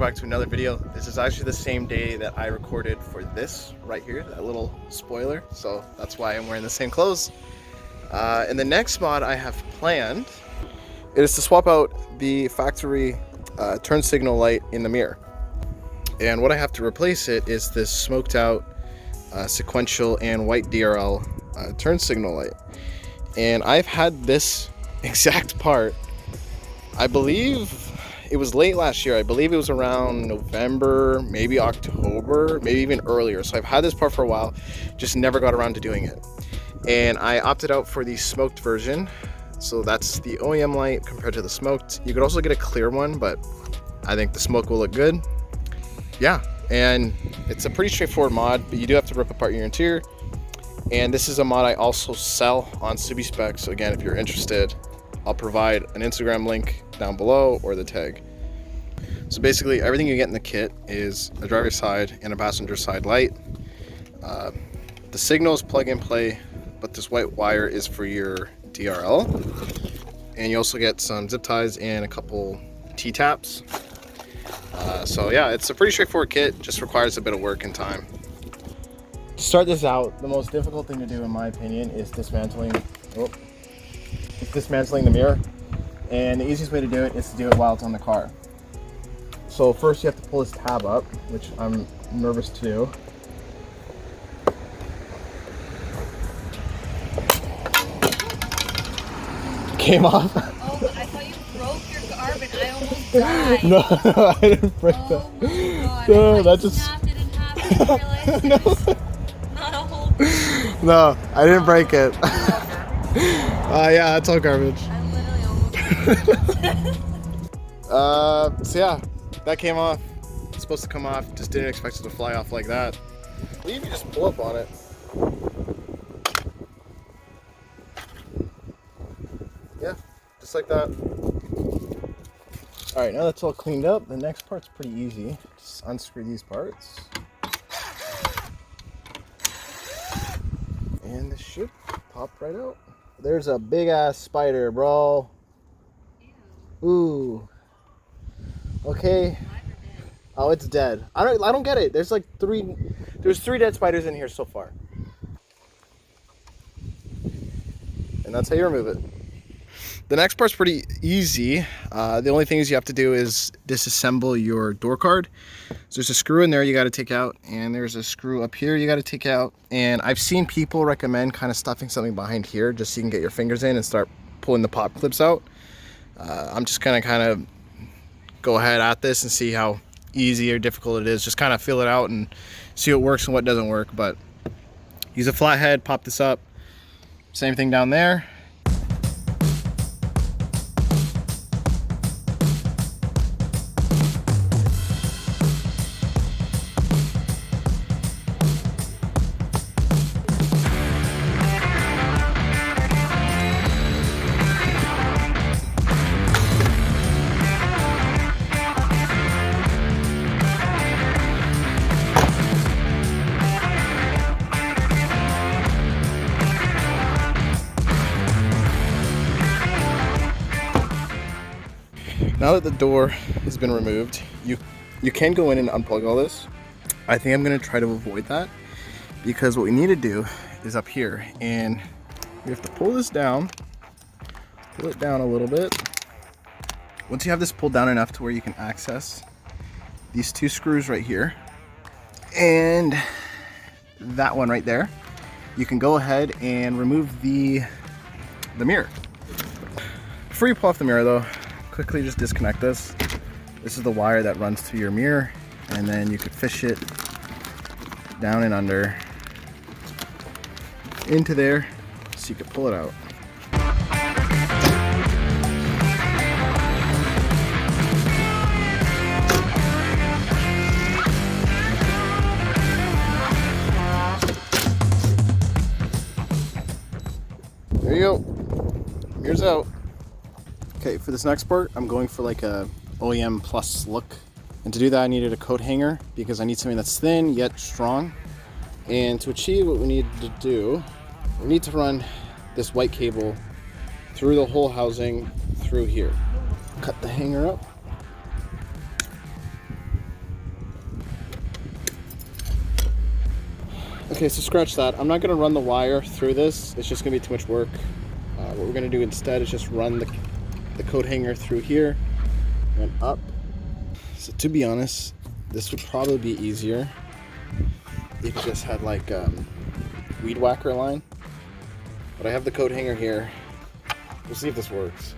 back to another video. This is actually the same day that I recorded for this right here, that little spoiler. So that's why I'm wearing the same clothes. And the next mod I have planned is to swap out the factory turn signal light in the mirror. And what I have to replace it is this smoked out sequential and white DRL turn signal light. And I've had this exact part, I believe it was late last year. I believe it was around November, maybe October, maybe even earlier. So I've had this part for a while, just never got around to doing it. And I opted out for the smoked version. So that's the OEM light compared to the smoked. You could also get a clear one, but I think the smoke will look good. Yeah, and it's a pretty straightforward mod, but you do have to rip apart your interior. And this is a mod I also sell on Subie Spec. So again, if you're interested, I'll provide an Instagram link down below or the tag. So basically everything you get in the kit is a driver's side and a passenger side light. The signal is plug and play, but this white wire is for your DRL. And you also get some zip ties and a couple T-taps. So yeah, it's a pretty straightforward kit, just requires a bit of work and time. To start this out, the most difficult thing to do in my opinion is dismantling the mirror, and the easiest way to do it is to do it while it's on the car. So first you have to pull this tab up, which I'm nervous to do. Came off. Oh, I thought you broke your garbage. I almost died. No, I didn't break that. Oh my god. No, I that just snapped it in half and realized No. it was not a whole piece. No, I didn't break it. Yeah, that's all garbage. I literally almost So yeah, that came off. It's supposed to come off. Just didn't expect it to fly off like that. You can just pull up on it. Yeah, just like that. All right, now that's all cleaned up. The next part's pretty easy. Just unscrew these parts. And this should pop right out. There's a big ass spider, bro. Ooh. Okay. Oh, it's dead. I don't get it. There's like three dead spiders in here so far. And that's how you remove it. The next part's pretty easy. The only thing you have to do is disassemble your door card. So there's a screw in there you got to take out, and there's a screw up here you got to take out. And I've seen people recommend kind of stuffing something behind here just so you can get your fingers in and start pulling the pop clips out. I'm just gonna kind of go ahead at this and see how easy or difficult it is. Just kind of feel it out and see what works and what doesn't work. But use a flathead, pop this up. Same thing down there. Now that the door has been removed, you can go in and unplug all this. I think I'm gonna try to avoid that because what we need to do is up here, and we have to pull this down, pull it down a little bit. Once you have this pulled down enough to where you can access these two screws right here and that one right there, you can go ahead and remove the mirror. Before you pull off the mirror though, quickly just disconnect this. This is the wire that runs to your mirror, and then you could fish it down and under into there so you could pull it out. There you go. Mirror's out. Okay, for this next part, I'm going for like a OEM Plus look. And to do that, I needed a coat hanger because I need something that's thin yet strong. And to achieve what we need to do, we need to run this white cable through the whole housing through here. Cut the hanger up. Okay, so scratch that. I'm not gonna run the wire through this. It's just gonna be too much work. What we're gonna do instead is just run the coat hanger through here and up. So to be honest, this would probably be easier if you just had like weed whacker line. But I have the coat hanger here. We'll see if this works.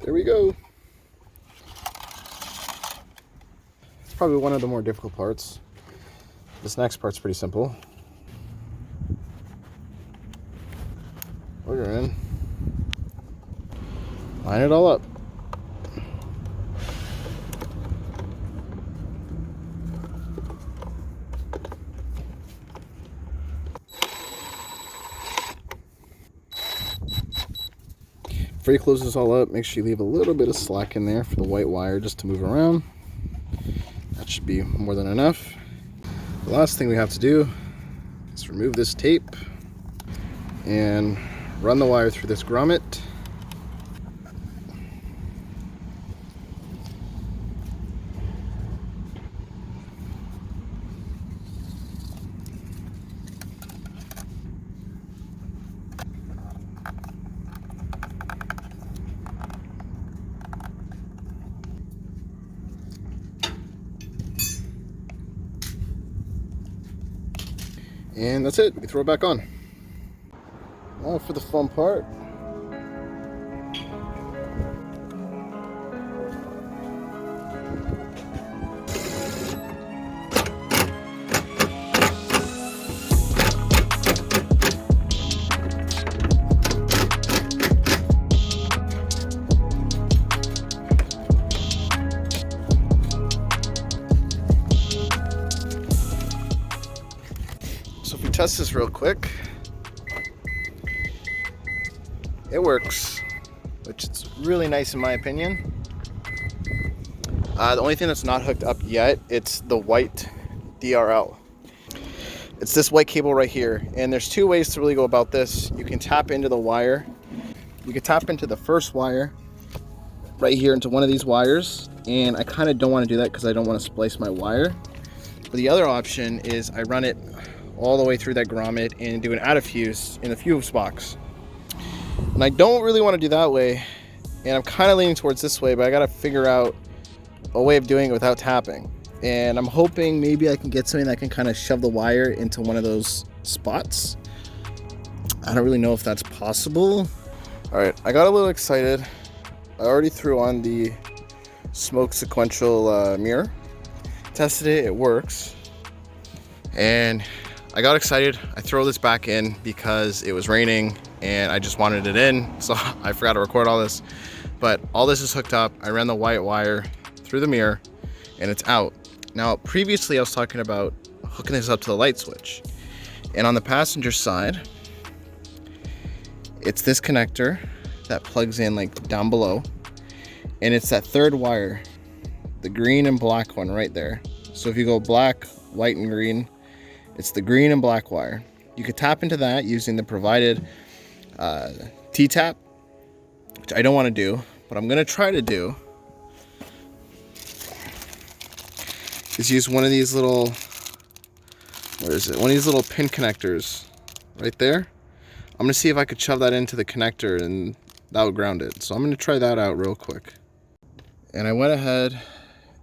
There we go. It's probably one of the more difficult parts. This next part's pretty simple. Plug her in. Line it all up. Before you close this all up, make sure you leave a little bit of slack in there for the white wire just to move around. That should be more than enough. The last thing we have to do is remove this tape and run the wire through this grommet. And that's it, we can throw it back on. Now for the fun part. So if we test this real quick, it works, which is really nice in my opinion. The only thing that's not hooked up yet, it's the white DRL. It's this white cable right here, and there's two ways to really go about this. You can tap into the wire. You can tap into the first wire right here into one of these wires, and I kind of don't want to do that because I don't want to splice my wire. But the other option is I run it all the way through that grommet and do an out of fuse in the fuse box. And I don't really want to do that way, and I'm kind of leaning towards this way, but I got to figure out a way of doing it without tapping. And I'm hoping maybe I can get something that can kind of shove the wire into one of those spots. I don't really know if that's possible. All right, I got a little excited. I already threw on the smoke sequential mirror. Tested it, it works. And I got excited. I throw this back in because it was raining and I just wanted it in, so I forgot to record all this. But all this is hooked up. I ran the white wire through the mirror and it's out. Now, previously I was talking about hooking this up to the light switch. And on the passenger side, it's this connector that plugs in like down below. And it's that third wire, the green and black one right there. So if you go black, white, and green, it's the green and black wire. You could tap into that using the provided T-tap, which I don't want to do, but I'm going to try to do is use one of these little, where is it? One of these little pin connectors right there. I'm going to see if I could shove that into the connector and that would ground it. So I'm going to try that out real quick. And I went ahead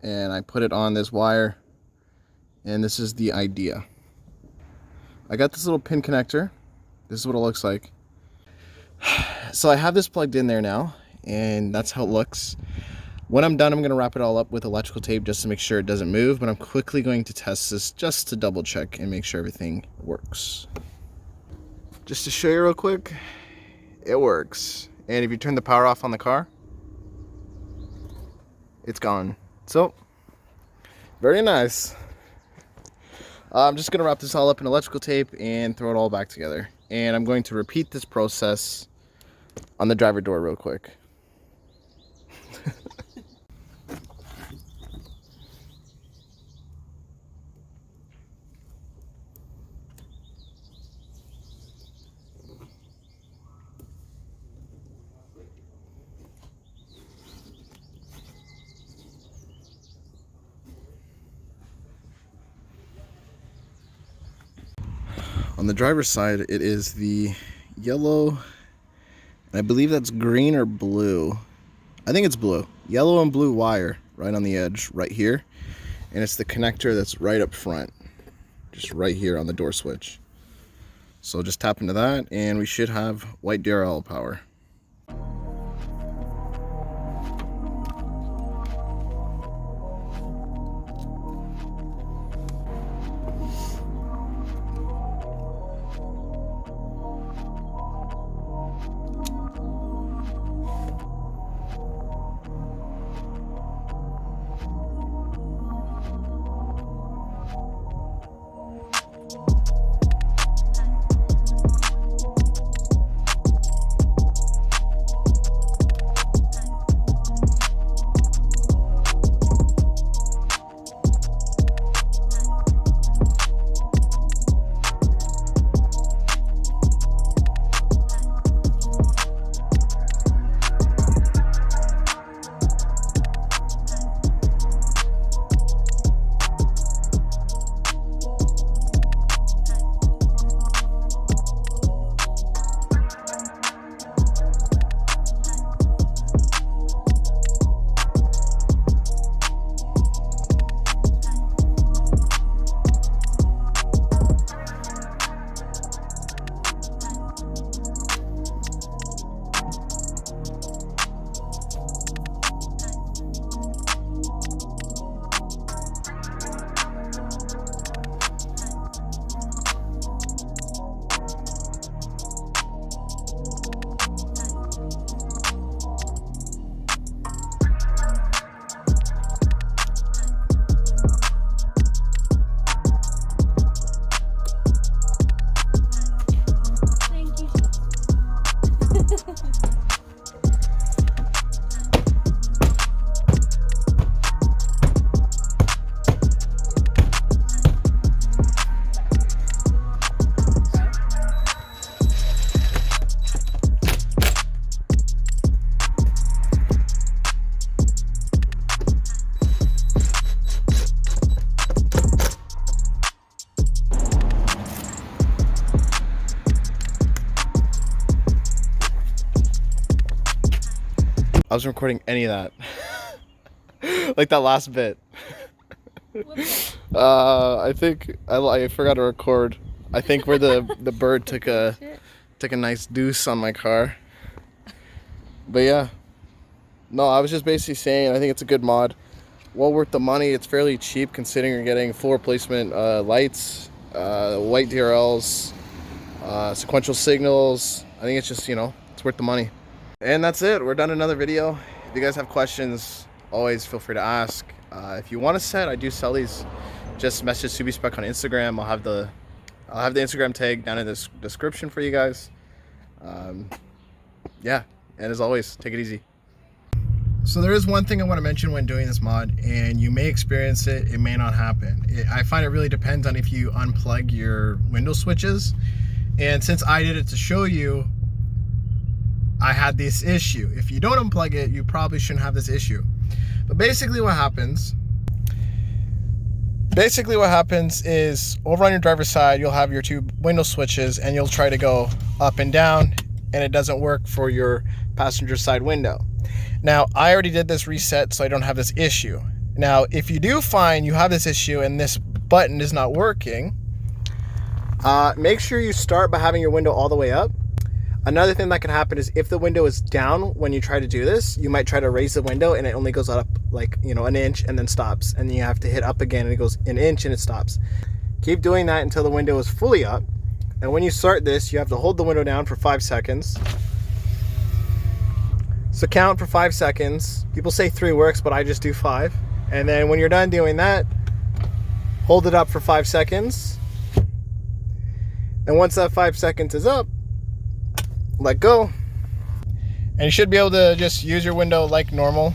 and I put it on this wire, and this is the idea. I got this little pin connector. This is what it looks like. So I have this plugged in there now, and that's how it looks. When I'm done, I'm going to wrap it all up with electrical tape just to make sure it doesn't move, but I'm quickly going to test this just to double check and make sure everything works. Just to show you real quick, it works. And if you turn the power off on the car, it's gone. So, very nice. I'm just going to wrap this all up in electrical tape and throw it all back together. And I'm going to repeat this process on the driver door real quick. On the driver's side, it is the yellow, and I believe that's green or blue. I think it's blue. Yellow and blue wire right on the edge right here. And it's the connector that's right up front, just right here on the door switch. So just tap into that and we should have white DRL power. I wasn't recording any of that. Like that last bit. I think I forgot to record. I think where the bird took a nice deuce on my car. But yeah. No, I was just basically saying I think it's a good mod. Well worth the money. It's fairly cheap considering you're getting full replacement lights, white DRLs, sequential signals. I think it's just, you know, it's worth the money. And that's it. We're done another video. If you guys have questions, always feel free to ask. If you want a set, I do sell these. Just message Subie Spec on Instagram. I'll have the Instagram tag down in the description for you guys. Yeah, and as always, take it easy. So there is one thing I want to mention when doing this mod, and you may experience it, it may not happen. I find it really depends on if you unplug your window switches. And since I did it to show you, I had this issue. If you don't unplug it, you probably shouldn't have this issue. But basically what happens is over on your driver's side, you'll have your two window switches and you'll try to go up and down and it doesn't work for your passenger side window. Now, I already did this reset so I don't have this issue. Now, if you do find you have this issue and this button is not working, make sure you start by having your window all the way up. Another thing that can happen is if the window is down when you try to do this, you might try to raise the window and it only goes up like, you know, an inch and then stops. And then you have to hit up again and it goes an inch and it stops. Keep doing that until the window is fully up. And when you start this, you have to hold the window down for 5 seconds. So count for 5 seconds. People say 3 works, but I just do 5. And then when you're done doing that, hold it up for 5 seconds. And once that 5 seconds is up, let go. And you should be able to just use your window like normal.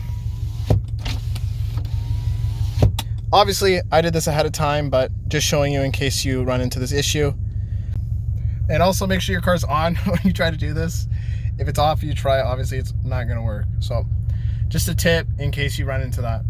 Obviously, I did this ahead of time, but just showing you in case you run into this issue. And also make sure your car's on when you try to do this. If it's off, you try it, obviously it's not gonna work. So just a tip in case you run into that.